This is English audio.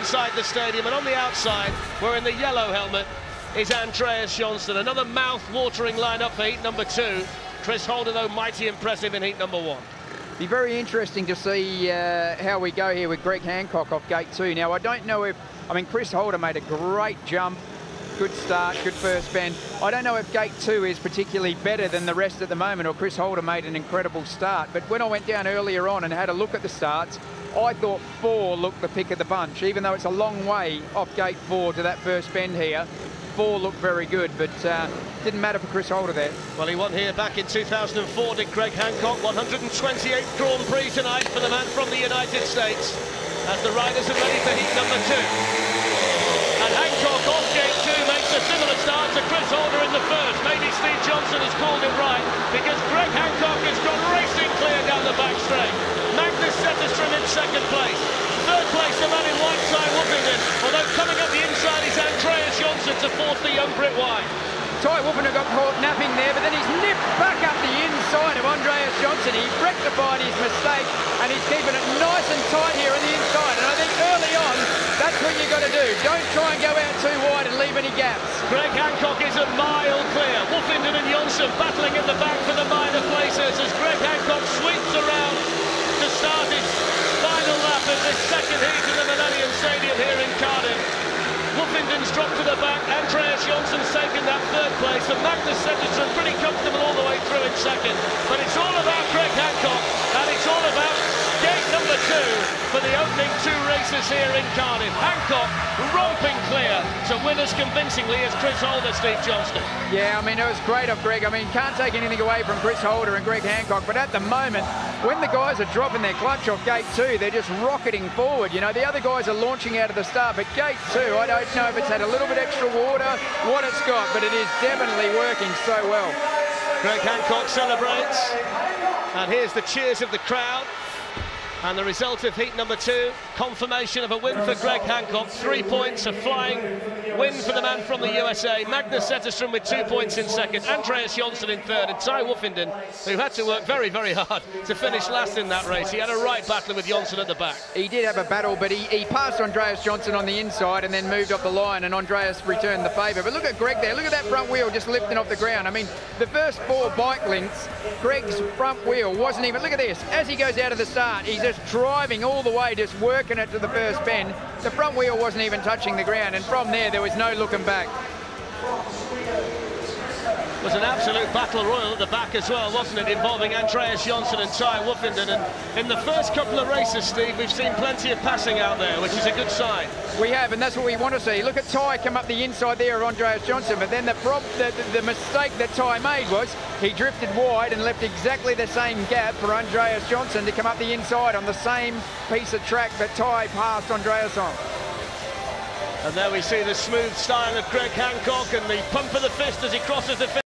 inside the stadium, and on the outside, wearing the yellow helmet, is Andreas Johnsson. Another mouth-watering lineup for heat number 2. Chris Holder, though, mighty impressive in heat number 1. Be very interesting to see how we go here with Greg Hancock off gate 2. Now, I don't know if, I mean, Chris Holder made a great jump, good start, good first bend. I don't know if gate 2 is particularly better than the rest at the moment, or Chris Holder made an incredible start. But when I went down earlier on and had a look at the starts, I thought 4 looked the pick of the bunch, even though it's a long way off gate 4 to that first bend here. 4 looked very good, but didn't matter for Chris Holder there. Well, he won here back in 2004, did Greg Hancock. 128th Grand Prix tonight for the man from the United States, as the riders are ready for heat number 2. And Hancock off gate 2 makes a similar start to Chris Holder in the first. Maybe Steve Johnson has called it right, because Greg Hancock has gone racing clear down the back straight. Magnus Zetterström in second place. Third place, the man in white, Ty Woofingen. Although coming up the inside is Andreas Johnsson to fourth, the young Brit wide. Ty Woofingen got caught napping there, but then he's nipped back up the inside of Andreas Johnsson. He rectified his mistake, and he's keeping it nice and tight here on the inside. And I think early on, that's what you've got to do. Don't try and go out too wide and leave any gaps. Greg Hancock is a mile clear. Woofingen and Johnsson battling in the back for the minor places as Greg Hancock sweeps around to start his final lap of this second heat in the Millennium Stadium here in Cardiff. Wooffingen's dropped to the back. Andreas Johnsson's taken that third place, and Magnus Zetterström pretty comfortable all the way through in second. But it's all about Greg Hancock, and it's all about gate number 2 for the opening 2 races here in Cardiff. Hancock romping clear to win as convincingly as Chris Holder, Steve Johnston. Yeah, I mean, it was great of Greg. I mean, can't take anything away from Chris Holder and Greg Hancock, but at the moment, when the guys are dropping their clutch off gate 2, they're just rocketing forward. You know, the other guys are launching out of the start, but gate 2, I don't know if it's had a little bit extra water, what it's got, but it is definitely working so well. Greg Hancock celebrates, and here's the cheers of the crowd. And the result of heat number 2, confirmation of a win for Greg Hancock. 3 points, a flying win for the man from the USA. Magnus Zetterström with 2 points in second. Andreas Johnsson in third. And Ty Woofingen, who had to work very, very hard to finish last in that race. He had a right battle with Johnsson at the back. He did have a battle, but he passed Andreas Johnsson on the inside and then moved up the line, and Andreas returned the favour. But look at Greg there. Look at that front wheel just lifting off the ground. I mean, the first 4 bike lengths, Greg's front wheel wasn't even... Look at this. As he goes out of the start, he's just driving all the way, just working it to the first bend. The front wheel wasn't even touching the ground, and from there was no looking back. It was an absolute battle royal at the back as well, wasn't it, involving Andreas Johnsson and Ty Woofingen. And in the first couple of races, Steve, we've seen plenty of passing out there, which is a good sign. We have, and that's what we want to see. Look at Ty come up the inside there of Andreas Johnsson, but then the mistake that Ty made was he drifted wide and left exactly the same gap for Andreas Johnsson to come up the inside on the same piece of track that Ty passed Andreas on. And there we see the smooth style of Greg Hancock and the pump of the fist as he crosses the finish.